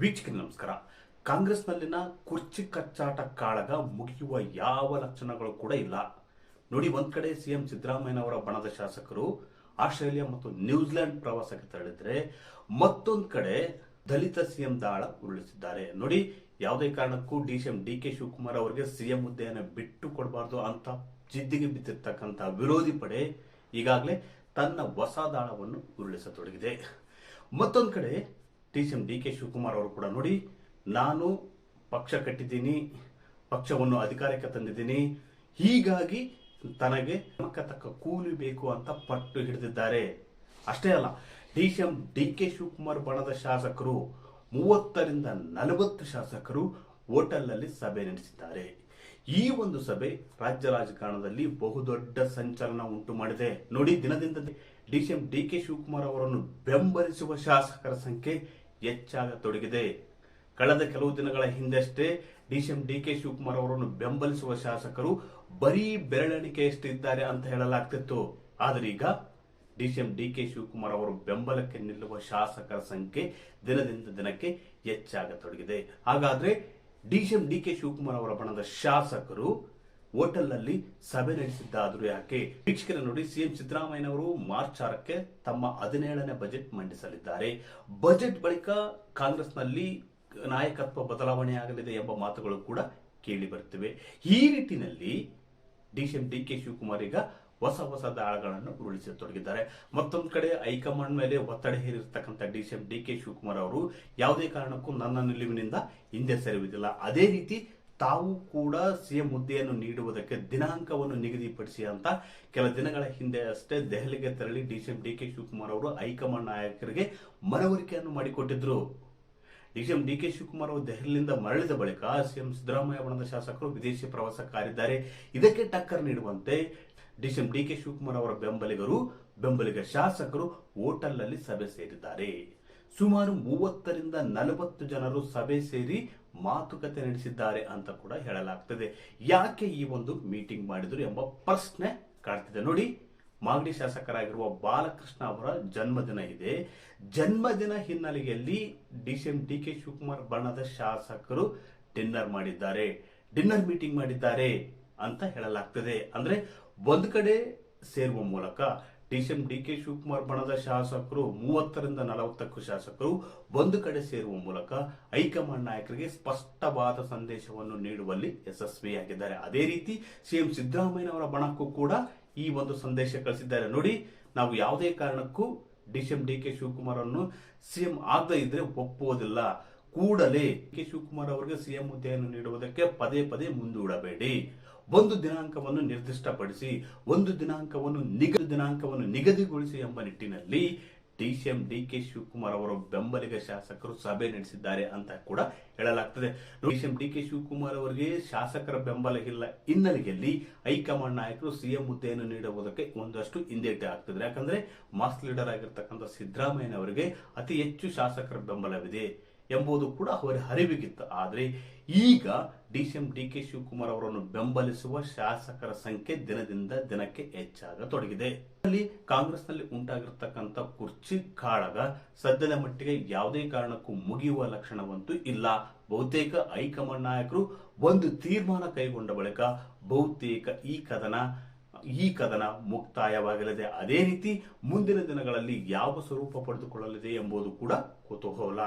ವೀಕ್ಷಕರೇ ನಮಸ್ಕಾರ. ಕಾಂಗ್ರೆಸ್ನಲ್ಲಿನ ಕುರ್ಚಿ ಕಚ್ಚಾಟ ಕಾಳಗ ಮುಗಿಯುವ ಯಾವ ಲಕ್ಷಣಗಳು ಕೂಡ ಇಲ್ಲ. ನೋಡಿ, ಒಂದ್ ಕಡೆ ಸಿಎಂ ಸಿದ್ದರಾಮಯ್ಯನವರ ಬಣದ ಶಾಸಕರು ಆಸ್ಟ್ರೇಲಿಯಾ ಮತ್ತು ನ್ಯೂಜಿಲೆಂಡ್ ಪ್ರವಾಸಕ್ಕೆ ತೆರಳಿದ್ರೆ, ಮತ್ತೊಂದ್ ಕಡೆ ದಲಿತ ಸಿಎಂ ದಾಳ ಉರುಳಿಸಿದ್ದಾರೆ. ನೋಡಿ, ಯಾವುದೇ ಕಾರಣಕ್ಕೂ ಡಿಸಿಎಂ ಡಿಕೆ ಶಿವಕುಮಾರ್ ಅವರಿಗೆ ಸಿಎಂ ಹುದ್ದೆಯನ್ನು ಬಿಟ್ಟು ಕೊಡಬಾರ್ದು ಅಂತ ಜಿದ್ದಿಗೆ ಬಿದ್ದಿರ್ತಕ್ಕಂಥ ವಿರೋಧಿ ಪಡೆ ಈಗಾಗಲೇ ತನ್ನ ಹೊಸ ದಾಳವನ್ನು ಉರುಳಿಸತೊಡಗಿದೆ. ಮತ್ತೊಂದು ಕಡೆ ಡಿಸಿಎಂ ಡಿಕೆ ಶಿವಕುಮಾರ್ ಅವರು ಕೂಡ ನೋಡಿ, ನಾನು ಪಕ್ಷ ಕಟ್ಟಿದ್ದೀನಿ, ಪಕ್ಷವನ್ನು ಅಧಿಕಾರಕ್ಕೆ ತಂದಿದ್ದೀನಿ, ಹೀಗಾಗಿ ತನಗೆ ತಕ್ಕ ಕೂಲಿ ಬೇಕು ಅಂತ ಪಟ್ಟು ಹಿಡಿದಿದ್ದಾರೆ. ಅಷ್ಟೇ ಅಲ್ಲ, ಡಿಸಿಎಂ ಡಿಕೆ ಶಿವಕುಮಾರ್ ಬಣದ ಶಾಸಕರು 30ರಿಂದ 40 ಶಾಸಕರು ಹೋಟೆಲ್ನಲ್ಲಿ ಸಭೆ ನಡೆಸಿದ್ದಾರೆ. ಈ ಒಂದು ಸಭೆ ರಾಜ್ಯ ರಾಜಕಾರಣದಲ್ಲಿ ಬಹುದೊಡ್ಡ ಸಂಚಲನ ಉಂಟು ಮಾಡಿದೆ. ನೋಡಿ, ದಿನದಿಂದ ಡಿಸಿಎಂ ಡಿಕೆ ಶಿವಕುಮಾರ್ ಅವರನ್ನು ಬೆಂಬಲಿಸುವ ಶಾಸಕರ ಸಂಖ್ಯೆ ಹೆಚ್ಚಾಗತೊಡಗಿದೆ. ಕಳೆದ ಕೆಲವು ದಿನಗಳ ಹಿಂದಷ್ಟೇ ಡಿಸಿಎಂ ಡಿಕೆ ಶಿವಕುಮಾರ್ ಅವರನ್ನು ಬೆಂಬಲಿಸುವ ಶಾಸಕರು ಬರೀ ಬೆರಳೆಣಿಕೆಯಷ್ಟಿದ್ದಾರೆ ಅಂತ ಹೇಳಲಾಗ್ತಿತ್ತು. ಆದರೆ ಈಗ ಡಿಸಿಎಂ ಡಿಕೆ ಶಿವಕುಮಾರ್ ಅವರು ಬೆಂಬಲಕ್ಕೆ ನಿಲ್ಲುವ ಶಾಸಕರ ಸಂಖ್ಯೆ ದಿನದಿಂದ ದಿನಕ್ಕೆ ಹೆಚ್ಚಾಗತೊಡಗಿದೆ. ಹಾಗಾದ್ರೆ ಡಿಸಿಎಂ ಡಿಕೆ ಶಿವಕುಮಾರ್ ಅವರ ಬಣದ ಶಾಸಕರು ಹೋಟೆಲ್ನಲ್ಲಿ ಸಭೆ ನಡೆಸಿದ್ದಾದರೂ ಯಾಕೆ? ವೀಕ್ಷಕರೇ ನೋಡಿ, ಸಿಎಂ ಸಿದ್ದರಾಮಯ್ಯನವರು ಮಾರ್ಚ್ 6ಕ್ಕೆ ತಮ್ಮ 17ನೇ ಬಜೆಟ್ ಮಂಡಿಸಲಿದ್ದಾರೆ. ಬಜೆಟ್ ಬಳಿಕ ಕಾಂಗ್ರೆಸ್ನಲ್ಲಿ ನಾಯಕತ್ವ ಬದಲಾವಣೆ ಆಗಲಿದೆ ಎಂಬ ಮಾತುಗಳು ಕೂಡ ಕೇಳಿ ಬರುತ್ತಿವೆ. ಈ ನಿಟ್ಟಿನಲ್ಲಿ ಡಿಸಿಎಂ ಡಿಕೆ ಶಿವಕುಮಾರ್ ಈಗ ಹೊಸ ದಾಳಗಳನ್ನು ಉರುಳಿಸತೊಡಗಿದ್ದಾರೆ. ಮತ್ತೊಂದು ಕಡೆ ಹೈಕಮಾಂಡ್ ಮೇಲೆ ಒತ್ತಡ ಹೇರಿರ್ತಕ್ಕಂಥ ಡಿಸಿಎಂ ಡಿಕೆ ಶಿವಕುಮಾರ್ ಅವರು ಯಾವುದೇ ಕಾರಣಕ್ಕೂ ನನ್ನ ನಿಲುವಿನಿಂದ ಹಿಂದೆ ಸರಿಯುವುದಿಲ್ಲ, ಅದೇ ರೀತಿ ತಾವು ಕೂಡ ಸಿಎಂ ಹುದ್ದೆಯನ್ನು ನೀಡುವುದಕ್ಕೆ ದಿನಾಂಕವನ್ನು ನಿಗದಿಪಡಿಸಿ ಅಂತ ಕೆಲ ದಿನಗಳ ಹಿಂದೆ ಅಷ್ಟೇ ದೆಹಲಿಗೆ ತೆರಳಿ ಡಿಸಿಎಂ ಡಿಕೆ ಶಿವಕುಮಾರ್ ಅವರು ಹೈಕಮಾಂಡ್ ನಾಯಕರಿಗೆ ಮನವರಿಕೆಯನ್ನು ಮಾಡಿಕೊಟ್ಟಿದ್ರು. ಡಿಸಿಎಂ ಡಿಕೆ ಶಿವಕುಮಾರ್ ಅವರು ದೆಹಲಿಯಿಂದ ಮರಳಿದ ಬಳಿಕ ಸಿಎಂ ಸಿದ್ದರಾಮಯ್ಯ ಬಣದ ಶಾಸಕರು ವಿದೇಶಿ ಪ್ರವಾಸಕ್ಕಾರಿದ್ದಾರೆ. ಇದಕ್ಕೆ ಟಕ್ಕರ್ ನೀಡುವಂತೆ ಡಿಸಿಎಂ ಡಿಕೆ ಶಿವಕುಮಾರ್ ಅವರ ಬೆಂಬಲಿಗ ಶಾಸಕರು ಹೋಟೆಲ್ನಲ್ಲಿ ಸಭೆ ಸೇರಿದ್ದಾರೆ. ಸುಮಾರು 30ರಿಂದ 40 ಜನರು ಸಭೆ ಸೇರಿ ಮಾತುಕತೆ ನಡೆಸಿದ್ದಾರೆ ಅಂತ ಕೂಡ ಹೇಳಲಾಗ್ತದೆ. ಯಾಕೆ ಈ ಒಂದು ಮೀಟಿಂಗ್ ಮಾಡಿದ್ರು ಎಂಬ ಪ್ರಶ್ನೆ ಕಾಡ್ತಿದೆ. ನೋಡಿ, ಮಾಗಡಿ ಶಾಸಕರಾಗಿರುವ ಬಾಲಕೃಷ್ಣ ಅವರ ಜನ್ಮದಿನ ಇದೆ. ಜನ್ಮದಿನ ಹಿನ್ನೆಲೆಯಲ್ಲಿ ಡಿಸಿಎಂ ಡಿಕೆ ಶಿವಕುಮಾರ್ ಬಣದ ಶಾಸಕರು ಡಿನ್ನರ್ ಮೀಟಿಂಗ್ ಮಾಡಿದ್ದಾರೆ ಅಂತ ಹೇಳಲಾಗ್ತದೆ. ಅಂದ್ರೆ ಒಂದು ಕಡೆ ಸೇರುವ ಮೂಲಕ ಡಿಸಿಎಂ ಡಿಕೆ ಶಿವಕುಮಾರ್ ಬಣದ ಶಾಸಕರು 30ರಿಂದ 40 ಶಾಸಕರು ಒಂದು ಕಡೆ ಸೇರುವ ಮೂಲಕ ಹೈಕಮಾಂಡ್ ನಾಯಕರಿಗೆ ಸ್ಪಷ್ಟವಾದ ಸಂದೇಶವನ್ನು ನೀಡುವಲ್ಲಿ ಯಶಸ್ವಿಯಾಗಿದ್ದಾರೆ. ಅದೇ ರೀತಿ ಸಿಎಂ ಸಿದ್ದರಾಮಯ್ಯನವರ ಬಣಕ್ಕೂ ಕೂಡ ಈ ಒಂದು ಸಂದೇಶ ಕಳಿಸಿದ್ದಾರೆ. ನೋಡಿ, ನಾವು ಯಾವುದೇ ಕಾರಣಕ್ಕೂ ಡಿಸಿಎಂ ಡಿಕೆ ಶಿವಕುಮಾರ್ ಅನ್ನು ಸಿಎಂ ಆಗದೇ ಇದ್ರೆ ಒಪ್ಪುವುದಿಲ್ಲ. ಕೂಡಲೇ ಡಿಕೆ ಶಿವಕುಮಾರ್ ಅವರಿಗೆ ಸಿಎಂ ಹುದ್ದೆಯನ್ನು ನೀಡುವುದಕ್ಕೆ ಪದೇ ಮುಂದೂಡಬೇಡಿ. ಒಂದು ದಿನಾಂಕವನ್ನು ನಿರ್ದಿಷ್ಟಪಡಿಸಿ, ಒಂದು ದಿನಾಂಕವನ್ನು ನಿಗದಿಗೊಳಿಸಿ ಎಂಬ ನಿಟ್ಟಿನಲ್ಲಿ ಡಿಸಿಎಂ ಡಿಕೆ ಶಿವಕುಮಾರ್ ಅವರ ಬೆಂಬಲಿಗ ಶಾಸಕರು ಸಭೆ ನಡೆಸಿದ್ದಾರೆ ಅಂತ ಕೂಡ ಹೇಳಲಾಗ್ತದೆ. ಡಿಸಿಎಂ ಡಿಕೆ ಶಿವಕುಮಾರ್ ಅವರಿಗೆ ಶಾಸಕರ ಬೆಂಬಲ ಇಲ್ಲ ಹಿನ್ನೆಲೆಯಲ್ಲಿ ಹೈಕಮಾಂಡ್ ನಾಯಕರು ಸಿಎಂ ಹುದ್ದೆಯನ್ನು ನೀಡುವುದಕ್ಕೆ ಒಂದಷ್ಟು ಹಿಂದೇಟು ಆಗ್ತದೆ. ಯಾಕಂದ್ರೆ ಮಾಸ್ ಲೀಡರ್ ಆಗಿರ್ತಕ್ಕಂಥ ಸಿದ್ದರಾಮಯ್ಯ ಅವರಿಗೆ ಅತಿ ಹೆಚ್ಚು ಶಾಸಕರ ಬೆಂಬಲವಿದೆ ಎಂಬುದು ಕೂಡ ಅವರ ಅರಿವಿಗಿತ್ತು. ಆದರೆ ಈಗ ಡಿಸಿಎಂ ಡಿಕೆ ಶಿವಕುಮಾರ್ ಅವರನ್ನು ಬೆಂಬಲಿಸುವ ಶಾಸಕರ ಸಂಖ್ಯೆ ದಿನದಿಂದ ದಿನಕ್ಕೆ ಹೆಚ್ಚಾಗತೊಡಗಿದೆ. ಕಾಂಗ್ರೆಸ್ನಲ್ಲಿ ಉಂಟಾಗಿರ್ತಕ್ಕಂಥ ಕುರ್ಚಿ ಕಾಳಗ ಸದ್ಯದ ಮಟ್ಟಿಗೆ ಯಾವುದೇ ಕಾರಣಕ್ಕೂ ಮುಗಿಯುವ ಲಕ್ಷಣವಂತೂ ಇಲ್ಲ. ಬಹುತೇಕ ಹೈಕಮಾಂಡ್ ನಾಯಕರು ಒಂದು ತೀರ್ಮಾನ ಕೈಗೊಂಡ ಬಳಿಕ ಬಹುತೇಕ ಈ ಕದನ ಮುಕ್ತಾಯವಾಗಲಿದೆ. ಅದೇ ರೀತಿ ಮುಂದಿನ ದಿನಗಳಲ್ಲಿ ಯಾವ ಸ್ವರೂಪ ಪಡೆದುಕೊಳ್ಳಲಿದೆ ಎಂಬುದು ಕೂಡ ಕುತೂಹಲ.